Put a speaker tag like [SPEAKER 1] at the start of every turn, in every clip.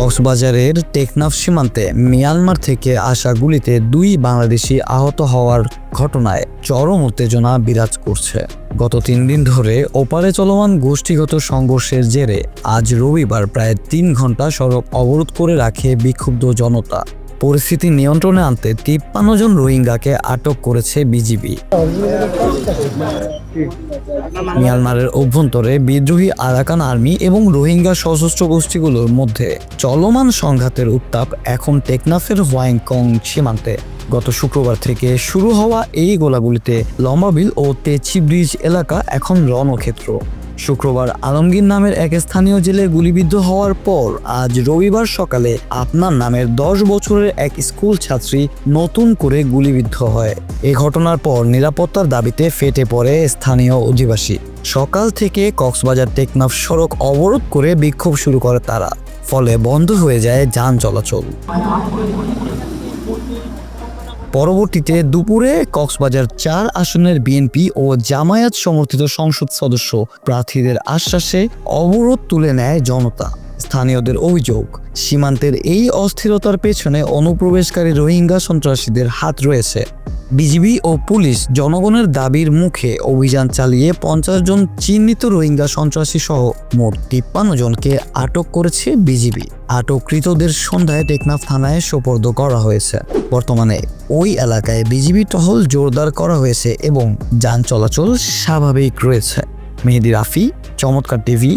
[SPEAKER 1] কক্সবাজারের টেকনাফ সীমান্তে মিয়ানমার থেকে আসা গুলিতে 2 বাংলাদেশি আহত হওয়ার ঘটনায় চরম উত্তেজনা বিরাজ করছে। গত 3 দিন ধরে ওপারে চলমান গোষ্ঠীগত সংঘর্ষের জেরে আজ রবিবার প্রায় 3 ঘন্টা সড়ক অবরোধ করে রাখে বিক্ষুব্ধ জনতা। পরিস্থিতি নিয়ন্ত্রণে আনতে 53 জন রোহিঙ্গাকে আটক করেছে বিজিবি। মিয়ানমারের অভ্যন্তরে বিদ্রোহী আরাকান আর্মি এবং রোহিঙ্গা সশস্ত্র গোষ্ঠীগুলোর মধ্যে চলমান সংঘাতের উত্তাপ এখন টেকনাফের হোয়াংকং সীমান্তে। গত শুক্রবার থেকে শুরু হওয়া এই গোলাগুলিতে লম্বাবিল ও তেচি ব্রিজ এলাকা এখন রণক্ষেত্র। শুক্রবার আলমগীর নামের এক স্থানীয় জেলে গুলিবিদ্ধ হওয়ার পর আজ রবিবার সকালে আপনার নামের 10 বছরের এক স্কুল ছাত্রী নতুন করে গুলিবিদ্ধ হয়। এই ঘটনার পর নিরাপত্তার দাবিতে ফেটে পড়ে স্থানীয় অধিবাসী। সকাল থেকে কক্সবাজার টেকনাফ সড়ক অবরোধ করে বিক্ষোভ শুরু করে তারা, ফলে বন্ধ হয়ে যায় যান চলাচল। পরবর্তীতে দুপুরে কক্সবাজার 4 আসনের বিএনপি ও জামায়াত সমর্থিত সংসদ সদস্য প্রার্থীদের আশ্বাসে অবরোধ তুলে নেয় জনতা। স্থানীয়দের অভিযোগ, সীমান্তের এই অস্থিরতার পেছনে অনুপ্রবেশকারী রোহিঙ্গা সন্ত্রাসীদের হাত রয়েছে। বিজিবি ও পুলিশ জনগণের দাবির মুখে অভিযান চালিয়ে 50 জন চিহ্নিত রোহিঙ্গা সন্ত্রাসী সহ মোট 53 জনকে আটক করেছে বিজিবি। আটককৃতদের সন্ধ্যায় টেকনাফ থানায় সোপর্দ করা হয়েছে। বর্তমানে ওই এলাকায় বিজিবি টহল জোরদার করা হয়েছে এবং যান চলাচল স্বাভাবিক রয়েছে। মেহেদি রাফি, চমৎকার টিভি,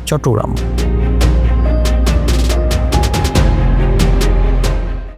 [SPEAKER 1] চট্টগ্রাম।